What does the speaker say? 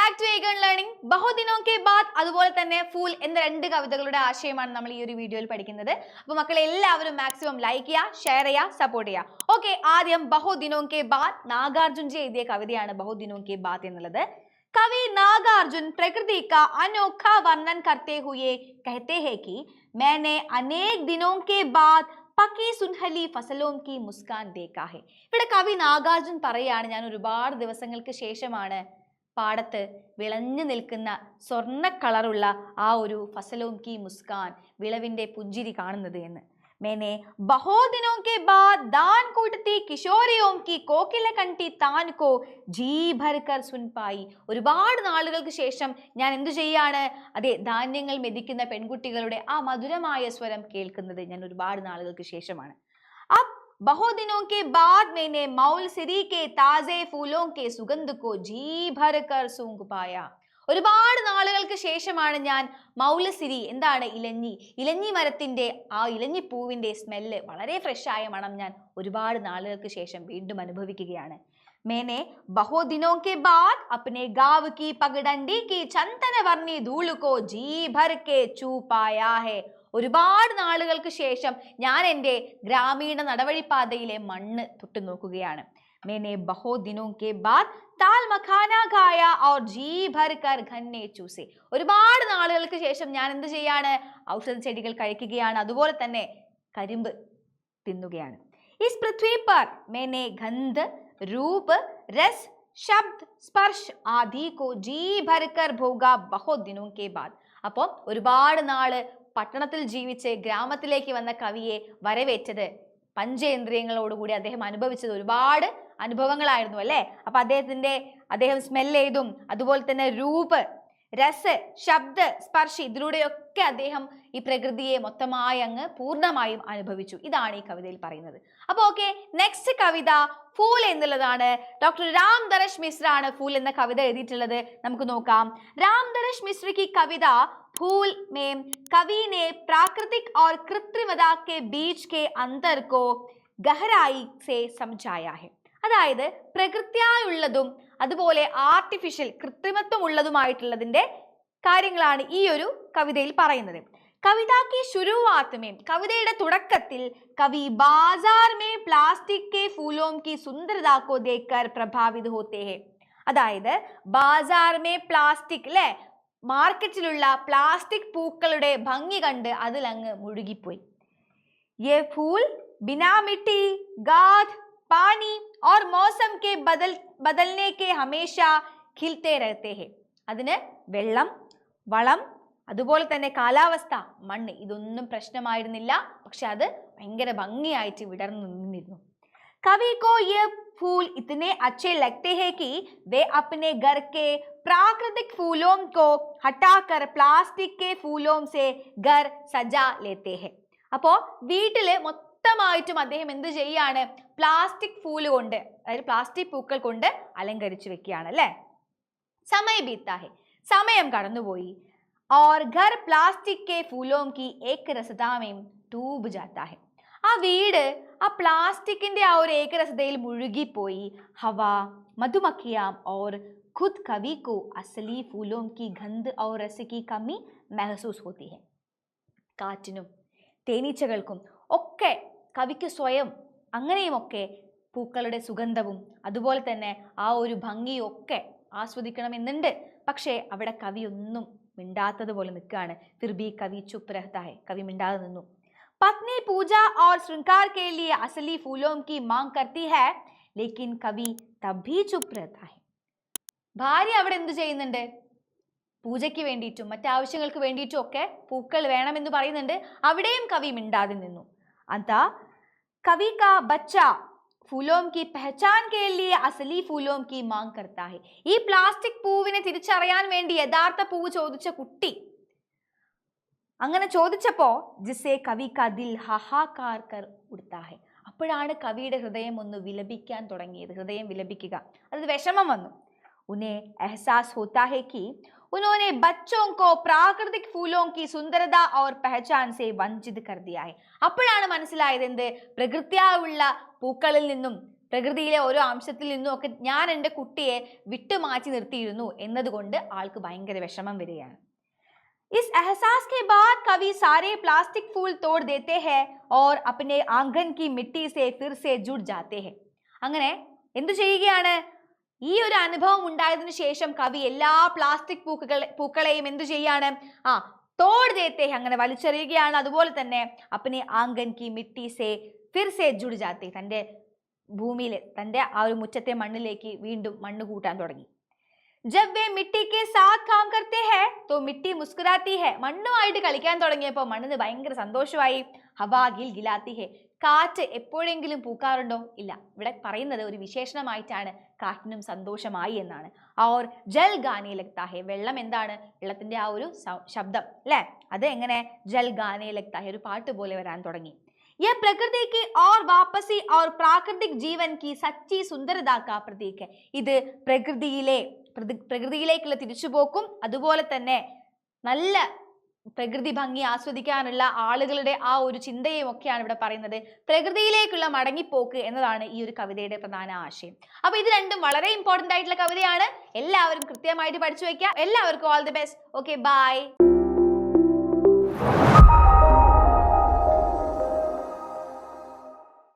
Back to again learning. ബഹുദിനോ കെ ബാദ് അതുപോലെ തന്നെ ഫൂൽ എന്ന രണ്ട് കവിതകളുടെ ആശയമാണ് നമ്മൾ ഈ ഒരു വീഡിയോയിൽ പഠിക്കുന്നത്. അപ്പോൾ മക്കളെ എല്ലാവരും മാക്സിമം ലൈക്ക് ചെയ്യുക, ഷെയർ ചെയ്യുക, സപ്പോർട്ട് ചെയ്യുക. ഓക്കെ, ആദ്യം ബഹുദിനോ കെ ബാദ് നാഗാർജുൻജി എഴുതിയ കവിതയാണ് ബഹുദിനോ കെ ബാദ് എന്നുള്ളത്. कवि नागार्जुन प्रकृति का अनोखा वर्णन करते हुए कहते हैं कि मैंने अनेक दिनों के बाद പക്കി സുൻഹലി ഫസലോം കി മുസ്കാൻ ദേക്കാ ഹെ. ഇവിടെ കവി നാഗാർജുൻ പറയാണ്, ഞാൻ ഒരുപാട് ദിവസങ്ങൾക്ക് ശേഷമാണ് പാടത്ത് വിളഞ്ഞു നിൽക്കുന്ന സ്വർണ്ണ കളറുള്ള ആ ഒരു ഫസലോം കി മുസ്കാൻ, വിളവിന്റെ പുഞ്ചിരി കാണുന്നത് എന്ന്. मैंने बहुत दिनों के बाद दान कूटती किशोरियों की कोकिल कंठी तान को जी भर कर सुन पाई. ഒരുപാട് നാളുകൾക്ക് ശേഷം ഞാൻ എന്തു ചെയ്യാണ്? അതെ, ധാന്യങ്ങൾ മെതിക്കുന്ന പെൺകുട്ടികളുടെ ആ മധുരമായ സ്വരം കേൾക്കുന്നത് ഞാൻ ഒരുപാട് നാളുകൾക്ക് ശേഷമാണ്. अब बहुत दिनों के बाद मैंने मौलसिरी के ताजे फूलों के सुगंध को जी भर कर सूंघ पाया. ഒരുപാട് നാളുകൾക്ക് ശേഷമാണ് ഞാൻ മൗലസിരി, എന്താണ് ഇലഞ്ഞി മരത്തിന്റെ ആ ഇലഞ്ഞിപ്പൂവിന്റെ സ്മെല്ല്, വളരെ ഫ്രഷ് ആയ മണം ഞാൻ ഒരുപാട് നാളുകൾക്ക് ശേഷം വീണ്ടും അനുഭവിക്കുകയാണ്. मैंने बहुत दिनों के बाद अपने गांव की पगडंडी की चंदन वर्णी धूल को जी भर के छू पाया है. ഒരുപാട് നാളുകൾക്ക് ശേഷം ഞാൻ എൻ്റെ ഗ്രാമീണ നടവഴിപ്പാതയിലെ മണ്ണ് തൊട്ടു നോക്കുകയാണ്. मैंने बहुत दिनों के बाद താൽ മഖാന ഖായ और जी भर कर घन्ने चूसे. ഒരുപാട് നാളുകൾക്ക് ശേഷം ഞാൻ എന്ത് ചെയ്യാണ്? ഔഷധ ചെടികൾ കഴിക്കുകയാണ്, അതുപോലെ തന്നെ കരിമ്പ് തിന്നുകയാണ്. इस पृथ्वी पर मैंने गंध रूप रस शब्द स्पर्श आदि को जी भर कर भोगा बहुत दिनों के बाद. അപ്പോൾ ഒരുപാട് നാള് പട്ടണത്തിൽ ജീവിച്ച് ഗ്രാമത്തിലേക്ക് വന്ന കവിയെ വരവേറ്റത് പഞ്ചേന്ദ്രിയങ്ങളോടുകൂടി അദ്ദേഹം അനുഭവിച്ചത് ഒരുപാട് അനുഭവങ്ങളായിരുന്നു അല്ലേ. അപ്പൊ അദ്ദേഹം സ്മെൽ ചെയ്തും അതുപോലെ തന്നെ രൂപ്, രസ്, ശബ്ദ, സ്പർശി, ഇതിലൂടെയൊക്കെ അദ്ദേഹം ഈ പ്രകൃതിയെ മൊത്തമായി അങ്ങ് പൂർണ്ണമായും അനുഭവിച്ചു. ഇതാണ് ഈ കവിതയിൽ പറയുന്നത്. അപ്പൊ ഓക്കെ, നെക്സ്റ്റ് കവിത ഫൂൽ എന്നുള്ളതാണ്. ഡോക്ടർ രാം ദരശ് മിശ്ര ആണ് ഫൂൽ എന്ന കവിത എഴുതിയിട്ടുള്ളത്. നമുക്ക് നോക്കാം. രാം ദരശ് മിശ്ര की कविता फूल में कवि ने प्राकृतिक और कृत्रिमता के बीच के अंतर को गहराई से समझाया है. അതായത് പ്രകൃത്യായുള്ളതും അതുപോലെ ആർട്ടിഫിഷ്യൽ കൃത്രിമത്വം ഉള്ളതുമായിട്ടുള്ളതിന്റെ കാര്യങ്ങളാണ് ഈ ഒരു കവിതയിൽ പറയുന്നത്. കവിതാക്കി ശുരുവാത്ത് മേ, കവിതയുടെ തുടക്കത്തിൽ കവി ബാസാർ മേ പ്ലാസ്റ്റിക് കെ ഫൂലോം കി സുന്ദരതാ കോ ദേഖ്കർ പ്രഭാവിത് ഹോത്തെ ഹെ. അതായത് ബാസാർ മേ പ്ലാസ്റ്റിക്, അല്ലേ, മാർക്കറ്റിലുള്ള പ്ലാസ്റ്റിക് പൂക്കളുടെ ഭംഗി കണ്ട് അതിലങ്ങ് മുഴുകിപ്പോയി. യെ ഫൂൽ ബിനാ മിട്ടി ഗാദ് പാനി और मौसम के बदलने के हमेशा खिलते रहते हैं. അതിന് വെള്ളം, വളം, അതുപോലെ തന്നെ കാലാവസ്ഥ, മണ്ണ്, ഇതൊന്നും പ്രശ്നമായിരുന്നില്ല. പക്ഷെ അത് ഭയങ്കര ഭംഗിയായിട്ട് വിടർന്നു നിന്നിരുന്നു. कवि को ये फूल इतने अच्छे लगते हैं कि वे अपने घर के प्राकृतिक फूलों को हटाकर प्लास्टिक के फूलों से घर सजा लेते हैं. അപ്പോൾ വീട്ടില് മൊത്തമായിട്ടും അദ്ദേഹം എന്ത് ചെയ്യാണ്? പ്ലാസ്റ്റിക് ഫൂല് കൊണ്ട്, അതായത് പ്ലാസ്റ്റിക് പൂക്കൾ കൊണ്ട് അലങ്കരിച്ചു വെക്കുകയാണ് അല്ലേ. സമയം ബീത്താ ഹെ, സമയം കടന്നുപോയി. और घर प्लास्टिक के फूलों की एक रसता में डूब जाता है. ആ വീട് ആ പ്ലാസ്റ്റിക്കിന്റെ ആ ഒരു ഏകരസതയിൽ മുഴുകിപ്പോയി. ഹവ മധുമക്ഖിയാം और खुद कवि को असली फूलों की गंध और रस की कमी महसूस होती है. കാറ്റിനും തേനീച്ചകൾക്കും ഒക്കെ കവിക്ക് സ്വയം അങ്ങനെയുമൊക്കെ പൂക്കളുടെ സുഗന്ധവും അതുപോലെ തന്നെ ആ ഒരു ഭംഗിയും ഒക്കെ ആസ്വദിക്കണമെന്നുണ്ട്. പക്ഷേ അവിടെ കവി ഒന്നും മിണ്ടാത്തതുപോലെ നിൽക്കുകയാണ്. ഫിർബി കവി ചുപ്പ് രഹ്താ ഹെ, കവി മിണ്ടാതെ നിന്നു. पत्नी पूजा और श्रृंगार के लिए असली फूलों की मांग करती है, लेकिन कवि तब भी चुप रहता है. ഭാര്യ അവിടെ എന്ത് ചെയ്യുന്നുണ്ട്? പൂജയ്ക്ക് വേണ്ടിയിട്ടും മറ്റാവശ്യങ്ങൾക്ക് വേണ്ടിയിട്ടും ഒക്കെ പൂക്കൾ വേണമെന്ന് പറയുന്നുണ്ട്. അവിടെയും കവി മിണ്ടാതെ നിന്നു. അതാ കവി കാ ബച്ച ഫൂലോം കി പെഹചാൻ കെ ലിയെ അസലി ഫൂലോം കി മാങ് കർത്താ ഹെ. ഈ പ്ലാസ്റ്റിക് പൂവിനെ തിരിച്ചറിയാൻ വേണ്ടി യഥാർത്ഥ പൂവ് ചോദിച്ച കുട്ടി അങ്ങനെ ചോദിച്ചപ്പോ ജിസേ കവി കാ ദിൽ ഹാഹാകാർ കർ ഉഡ്താ ഹെ. അപ്പോഴാണ് കവിയുടെ ഹൃദയം ഒന്ന് വിലപിക്കാൻ തുടങ്ങിയത്. ഹൃദയം വിലപിക്കുക, അത് വിഷമം വന്നു. ഉന്നെ എഹ്സാസ് ഹോത്താ ഹെ കി उन्होंने बच्चों को प्राकृतिक फूलों की सुंदरता और पहचान से वंचित कर दिया है. അപ്പോഴാണ് മനസ്സിലായത് എന്ത്? പ്രകൃത്യായുള്ള പൂക്കളിൽ നിന്നും പ്രകൃതിയിലെ ഓരോ അംശത്തിൽ നിന്നും ഒക്കെ ഞാൻ എൻ്റെ കുട്ടിയെ വിട്ടുമാറ്റി നിർത്തിയിരുന്നു എന്നതുകൊണ്ട് ആൾക്ക് ഭയങ്കര വിഷമം വരികയാണ്. इस एहसास के बाद कवि सारे प्लास्टिक फूल तोड़ देते हैं और अपने आंगन की मिट्टी से फिर से जुड़ जाते हैं. അങ്ങനെ എന്തു ചെയ്യുകയാണ്? ഈ ഒരു അനുഭവം ഉണ്ടായതിനു ശേഷം കവി എല്ലാ പ്ലാസ്റ്റിക് പൂക്കളെയും എന്തു ചെയ്യാണ്? തോട് ദേത്തെ അങ്ങനെ വലിച്ചെറിയുകയാണ്. അതുപോലെ തന്നെ അപ്പനെ ആംഗൻ കി മിട്ടി സേ ഫിർ സേ ജുഡ് ജാത്തെ, തൻ്റെ ഭൂമിയിൽ തൻ്റെ ആ ഒരു മുറ്റത്തെ മണ്ണിലേക്ക് വീണ്ടും മണ്ണ് കൂട്ടാൻ തുടങ്ങി. जब वे मिट्टी के साथ काम करते हैं तो मिट्टी मुस्कुराती है. മണ്ണുമായിട്ട് കളിക്കാൻ തുടങ്ങിയപ്പോൾ മണ്ണിന് ഭയങ്കര സന്തോഷമായി. ഹവാ ഗിൽ ഗിലാത്തി ഹെ, കാറ്റ് എപ്പോഴെങ്കിലും പൂക്കാറുണ്ടോ? ഇല്ല. ഇവിടെ പറയുന്നത് ഒരു വിശേഷണമായിട്ടാണ് കാറ്റിനും സന്തോഷമായി എന്നാണ്. और जल गाने लगता है, വെള്ളം എന്താണ്? വെള്ളത്തിന്റെ ആ ഒരു ശബ്ദം അല്ലേ, അത് എങ്ങനെ जल गाने लगता है, ഒരു പാട്ട് പോലെ വരാൻ തുടങ്ങി. यह प्रकृति की और वापसी और प्राकृतिक जीवन की सच्ची सुंदरता का प्रतीक है. ഇത് പ്രകൃതിയിലേക്കുള്ള തിരിച്ചുപോക്കും അതുപോലെ തന്നെ നല്ല പ്രകൃതി ഭംഗി ആസ്വദിക്കാനുള്ള ആളുകളുടെ ആ ഒരു ചിന്തയും ഒക്കെയാണ് ഇവിടെ പറയുന്നത്. പ്രകൃതിയിലേക്കുള്ള മടങ്ങിപ്പോക്ക് എന്നതാണ് ഈ ഒരു കവിതയുടെ പ്രധാന ആശയം. അപ്പൊ ഇത് രണ്ടും വളരെ ഇമ്പോർട്ടന്റ് ആയിട്ടുള്ള കവിതയാണ്. എല്ലാവരും കൃത്യമായിട്ട് പഠിച്ചു വെക്കുക. എല്ലാവർക്കും all the best. Okay, by.